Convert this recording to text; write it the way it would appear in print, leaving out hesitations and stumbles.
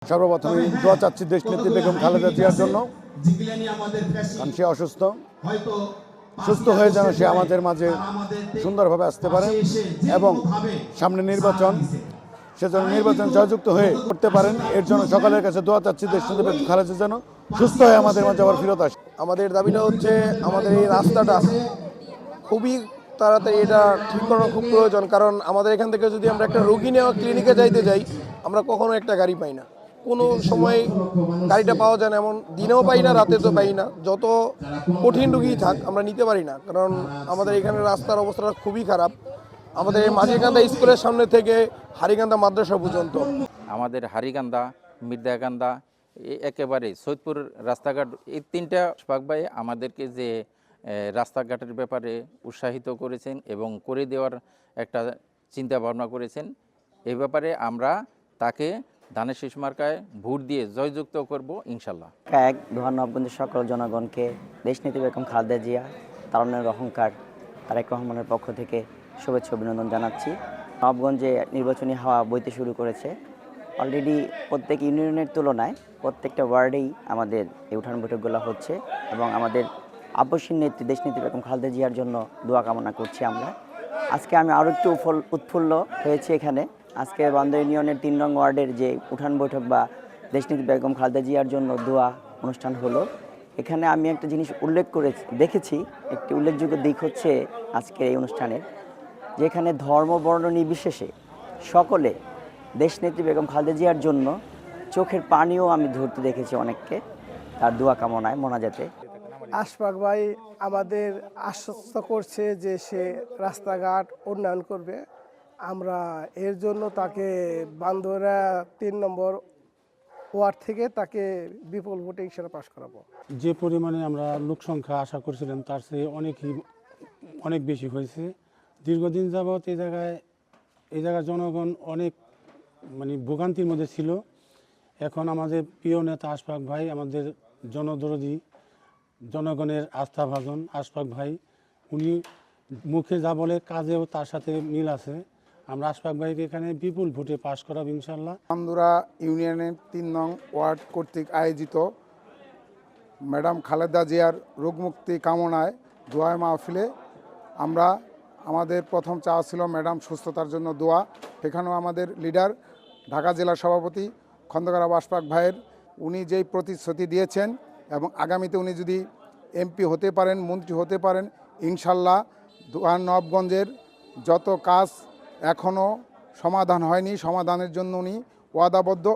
সর্বপ্রথমে দোয়া চাচ্ছি দেশনেত্রী বেগম খালেদা জিয়ার জন্য, কারণ সে অসুস্থ। সুস্থ হয়ে যেন সে আমাদের মাঝে সুন্দরভাবে আসতে পারে এবং সামনে নির্বাচন, সে যেন নির্বাচন জয়যুক্ত হয়ে করতে পারেন, এর জন্য সকলের কাছে দোয়া চাচ্ছি দেশনেত্রী বেগম খালেদা যেন সুস্থ হয়ে আমাদের মাঝে আবার ফিরত আসে। আমাদের দাবিটা হচ্ছে আমাদের এই রাস্তাটা খুবই তাড়াতাড়ি এটা ঠিক করানো খুব প্রয়োজন, কারণ আমাদের এখান থেকে যদি আমরা একটা রোগী নেওয়া ক্লিনিকে যাইতে যাই, আমরা কখনো একটা গাড়ি পাই না, কোনো সময় গাড়িটা পাওয়া যায় না, এমন দিনেও পাই না, রাতে তো পাই না। যত কঠিন রুগী থাক আমরা নিতে পারি না, কারণ আমাদের এখানে রাস্তার অবস্থাটা খুবই খারাপ। আমাদের এই মাঝিকান্দা স্কুলের সামনে থেকে হারিকান্দা মাদ্রাসা পর্যন্ত, আমাদের হারিকান্দা, মির্দাকান্দা, একেবারে সৈয়দপুর রাস্তাঘাট, এই তিনটা শফাক ভাই আমাদেরকে যে রাস্তাঘাটের ব্যাপারে উৎসাহিত করেছেন এবং করে দেওয়ার একটা চিন্তা ভাবনা করেছেন। এই ব্যাপারে আমরা তাকে ধানের শীষ মার্কায় ভোট দিয়ে জয়যুক্ত করব ইনশাল্লাহ। এক নবাবগঞ্জের সকল জনগণকে দেশনেত্রী বেগম খালেদা জিয়া তারুণ্যের অহংকার তারেক রহমানের পক্ষ থেকে শুভেচ্ছা অভিনন্দন জানাচ্ছি। নবাবগঞ্জে নির্বাচনী হাওয়া বইতে শুরু করেছে। অলরেডি প্রত্যেক ইউনিয়নের তুলনায় প্রত্যেকটা ওয়ার্ডেই আমাদের এই উঠান বৈঠকগুলো হচ্ছে এবং আমাদের আপসীন নেত্রী দেশনেত্রী বেগম খালেদা জিয়ার জন্য দোয়া কামনা করছি আমরা। আজকে আমি আরও একটু উৎফুল্ল হয়েছি এখানে। আজকে বান্দর ইউনিয়নের ৩ নং ওয়ার্ডের যে উঠান বৈঠক বা দেশনেত্রী বেগম খালেদা জিয়ার জন্য দোয়া অনুষ্ঠান হলো, এখানে আমি একটা জিনিস দেখেছি, একটি উল্লেখযোগ্য দিক হচ্ছে আজকের এই অনুষ্ঠানের, যেখানে ধর্ম বর্ণ নির্বিশেষে সকলে দেশনেত্রী বেগম খালেদা জিয়ার জন্য চোখের পানিও আমি ধরতে দেখেছি অনেককে, তার দোয়া কামনায় মোনাজাতে। আশফাক ভাই আমাদের আশ্বস্ত করছে যে সে রাস্তাঘাট উন্নয়ন করবে। আমরা এর জন্য তাকে বান্দরা ৩ নম্বর ওয়ার্ড থেকে তাকে বিপুল ভোটে ইনশাল্লাহ পাশ করাবো। যে পরিমাণে আমরা লোক সংখ্যা আশা করছিলাম তার চেয়ে অনেক বেশি হয়েছে। দীর্ঘদিন যাবৎ এই জায়গার জনগণ অনেক ভোগান্তির মধ্যে ছিল। এখন আমাদের প্রিয় নেতা আশফাক ভাই, আমাদের জনদরদী, জনগণের আস্থাভাজন আশফাক ভাই, উনি মুখে যা বলে কাজেও তার সাথে মিল আছে। আমরা আশফাক ভাইকে এখানে বিপুল ভোটে পাশ করাবো ইনশাল্লাহ। বান্দরা ইউনিয়নের ৩ নং ওয়ার্ড কর্তৃক আয়োজিত ম্যাডাম খালেদা জিয়ার রোগমুক্তি কামনায় দোয়া মাহফিলে আমরা আমাদের প্রথম চাওয়া ছিল ম্যাডাম সুস্থতার জন্য দোয়া। সেখানেও আমাদের লিডার ঢাকা জেলার সভাপতি খন্দকার আশফাক ভাইয়ের উনি যেই প্রতিশ্রুতি দিয়েছেন এবং আগামীতে উনি যদি এমপি হতে পারেন, মন্ত্রী হতে পারেন, ইনশাল্লাহ নবাবগঞ্জের যত কাজ এখনও সমাধান হয়নি, সমাধানের জন্য উনি ওয়াদাবদ্ধ।